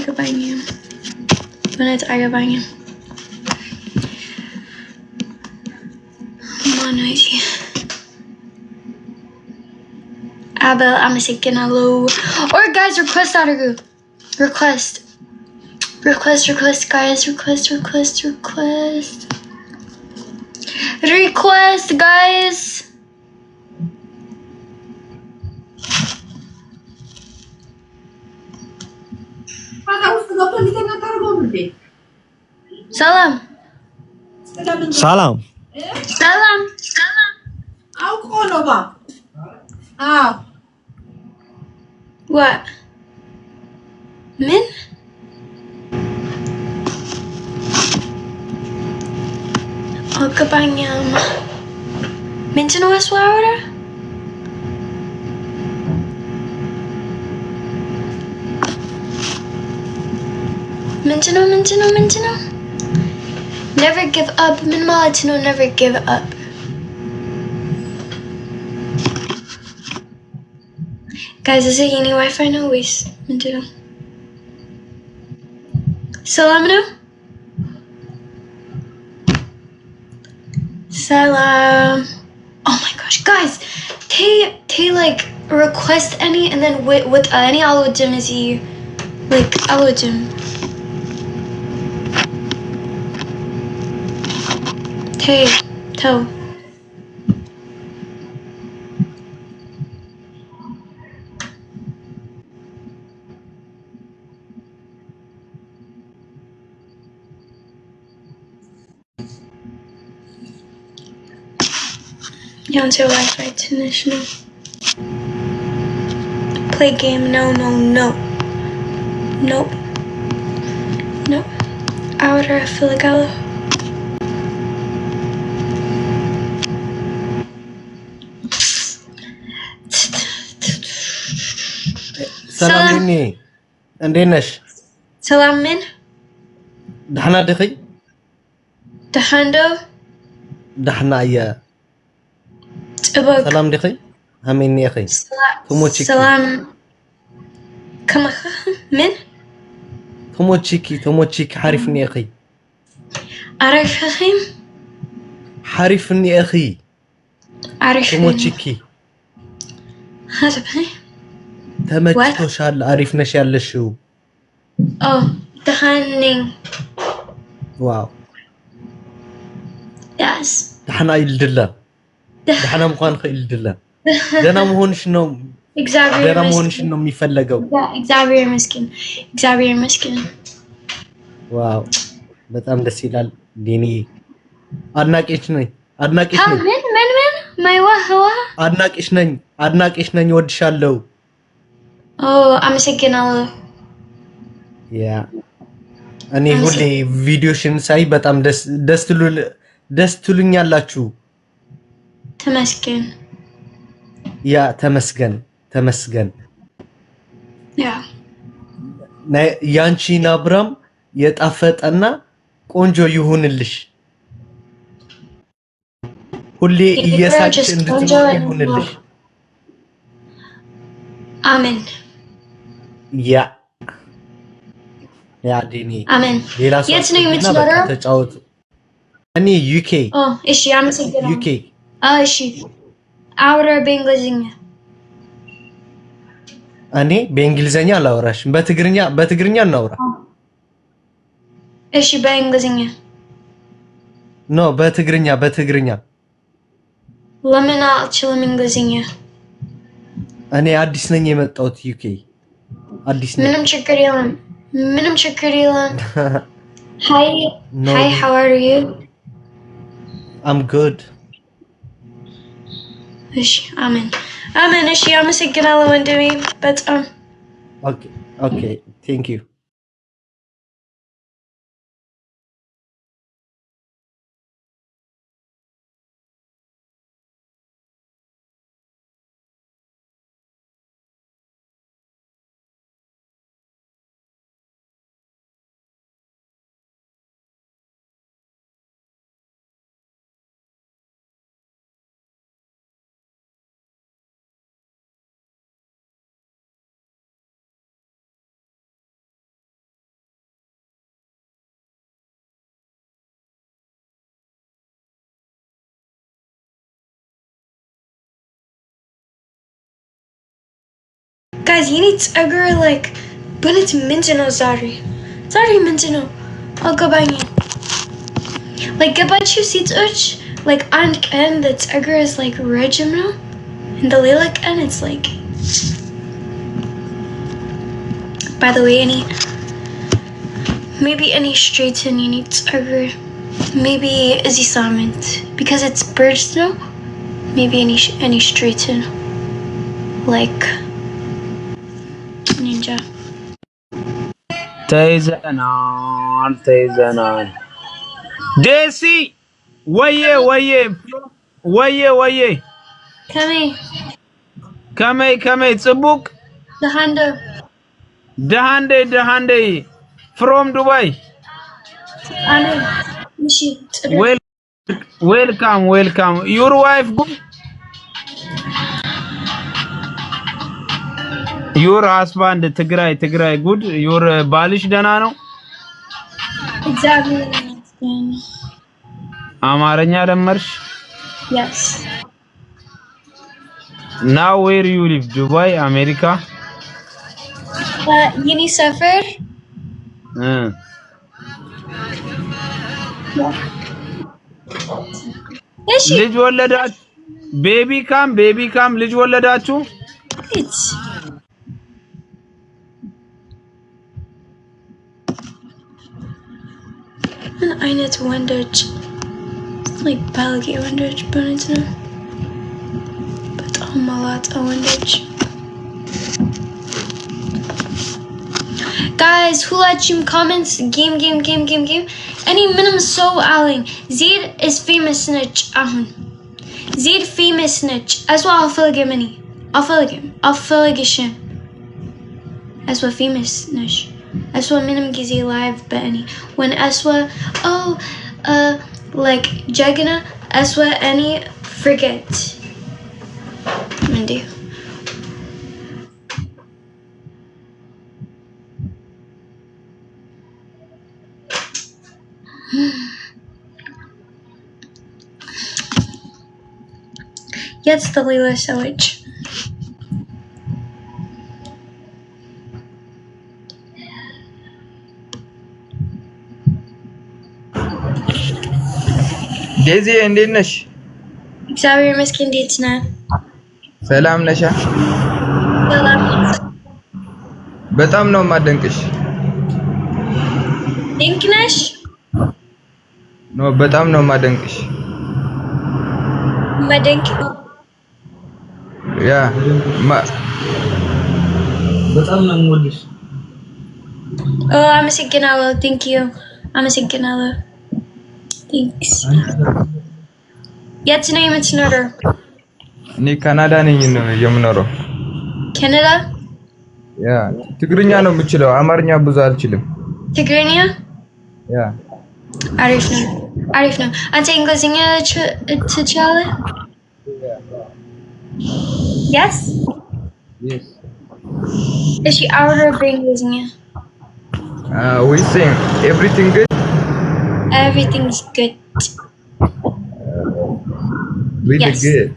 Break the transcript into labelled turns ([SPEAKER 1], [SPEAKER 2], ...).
[SPEAKER 1] አገባኝም በእውነት አገባኝም ማነው Abel አመሰግናለሁ or guys request አድርጉ request guys request guys ሰላም
[SPEAKER 2] አውቆ ነው ባ
[SPEAKER 1] what ምን አገባኝም ምንድነው አስዋራ ምንድነው never give up ምን ማለት ነው never give up guys is it any Wi-Fi no ወይስ ምንድነው ሰላም ነው Salam. Oh my gosh, guys, Tay like request any and then with any algorithm is he like algorithm. Tay, tell. Your Wi-Fi ትንሽ ነው play game no ahora እፈልጋለሁ
[SPEAKER 3] ሰላም ነኝ እንዴት ነሽ
[SPEAKER 1] ሰላም ምን
[SPEAKER 3] ደህና ደኺ ደህና ያ سلام دخي هميني أخي
[SPEAKER 1] سلام كم من
[SPEAKER 3] توموتشيكي حارفني أخي
[SPEAKER 1] عارف أخي
[SPEAKER 3] حارفني أخي توموتشيكي
[SPEAKER 1] هذا بني
[SPEAKER 3] تمتشو شال عارفنا شال شو
[SPEAKER 1] دخلني
[SPEAKER 3] واو
[SPEAKER 1] يس
[SPEAKER 3] دحنا يلدلا دحنا مخان خيل دلا دنا مهونش نو دنا مهونش نو ميفلقو
[SPEAKER 1] እግዚአብሔር مسكين
[SPEAKER 3] واو በጣም ደስ ይላል ዲኒ አድናቂሽ ነኝ
[SPEAKER 1] ምን ማይዋህዋ
[SPEAKER 3] አድናቂሽ ነኝ ወድሻለሁ
[SPEAKER 1] አመሰግናለሁ
[SPEAKER 3] ያ እኔ ሁሌ ቪዲዮሽን ሳይ በጣም ደስ ትሉኛላችሁ
[SPEAKER 1] ተመስገን
[SPEAKER 3] ያ ተመስገን
[SPEAKER 1] ያ
[SPEAKER 3] ያንቺን አብራም የጣፈጠና ቆንጆ ይሁንልሽ ሁሌ እየሳቅሽ እንድትኖር ይሁንልሽ
[SPEAKER 1] አሜን
[SPEAKER 3] ያ ዲኒ
[SPEAKER 1] አሜን
[SPEAKER 3] ሌላ ሰው
[SPEAKER 1] የት ነው የምትኖረው
[SPEAKER 3] ተጫወቱ እኔ ዩኬ
[SPEAKER 1] እሺ አመሰግናለሁ
[SPEAKER 3] ዩኬ
[SPEAKER 1] እሺ አውራ በእንግሊዝኛ
[SPEAKER 3] እኔ በእንግሊዝኛ አላወራሽም በትግርኛ እናውራ
[SPEAKER 1] እሺ በእንግሊዝኛ
[SPEAKER 3] ኖ በትግርኛ
[SPEAKER 1] ለምን አልችልም እንግሊዝኛ
[SPEAKER 3] እኔ አዲስ ነኝ የመጣሁት ዩኬ አዲስ ነኝ
[SPEAKER 1] ምንም ችግር የለም Hi, how are you?
[SPEAKER 3] I'm good.
[SPEAKER 1] እሺ አሜን እሺ አመሰግናለሁ ወንድሜ በጣም
[SPEAKER 3] Okay, thank you.
[SPEAKER 1] Guys, you need ፀጉር like but it's ምንድነው ዛሬ ምንድነው አልገባኝም። like ገባችሁ ሴቶች like አንድ ቀን the ፀጉር is like ረጅም ነው and the ሌላ ቀን it's like by the way maybe any straighten you need ፀጉር maybe እዚህ ሳምንት because it's birds ነው maybe any straighten like ninja
[SPEAKER 4] ተይዘናል ዴሲ ወዬ ከመይ ጽቡቅ ደሃንዴ from Dubai welcome your wife good your husband ትግራይ good your ባልሽ ደህና ነው
[SPEAKER 1] exactly
[SPEAKER 4] አማርኛ ደመርሽ
[SPEAKER 1] yes
[SPEAKER 4] now where you live Dubai America
[SPEAKER 1] yini ሰፈር
[SPEAKER 4] ልጅ ወለዳችሁ ቤቢ ካም ልጅ ወለዳችሁ
[SPEAKER 1] ምን አይነት ወንዶች like ባለጌ ወንዶች በእውነት ነው በጣም ማላጣ ወንዶች guys ሁላችሁም comments game any minimum so አለኝ ዜድ is famous ነች አሁን ዜድ famous ነች aswa አልፈልግሽም aswa famous ነች aswa ምንም ጊዜ live በእኔ when aswa like ጀግና aswa any forget እንዴ Jetzt the ሌላ ሰዎች
[SPEAKER 5] ዴዚ እንዴት ነሽ?
[SPEAKER 1] እግዚአብሔር ይመስገን እንዴት ነህ?
[SPEAKER 5] ሰላም ነሽ?
[SPEAKER 1] ሰላም
[SPEAKER 5] በጣም ነው የማደንቅሽ።
[SPEAKER 1] ድንቅ ነሽ?
[SPEAKER 5] ነው በጣም ነው የማደንቅሽ።
[SPEAKER 1] ማደንቅ
[SPEAKER 5] ያ
[SPEAKER 3] በጣም ነው የምወድሽ።
[SPEAKER 1] አመሰግናለሁ thank you አመሰግናለሁ thanks የት ነው የምትኖረው?
[SPEAKER 5] እኔ ካናዳ ነኝ የምኖረው።
[SPEAKER 1] ካናዳ?
[SPEAKER 5] ያ ትግርኛ ነው የምችለው፣ አማርኛ ብዙ አልችልም።
[SPEAKER 1] ትግርኛ?
[SPEAKER 5] ያ
[SPEAKER 1] አሪፍ ነው። አንተ እንግሊዝኛ ትችላለህ? Yes?
[SPEAKER 5] Yes.
[SPEAKER 1] እሺ አውራ በእንግሊዝኛ
[SPEAKER 5] we sing everything good?
[SPEAKER 1] Everything's good.
[SPEAKER 5] Really
[SPEAKER 1] yes.
[SPEAKER 5] good.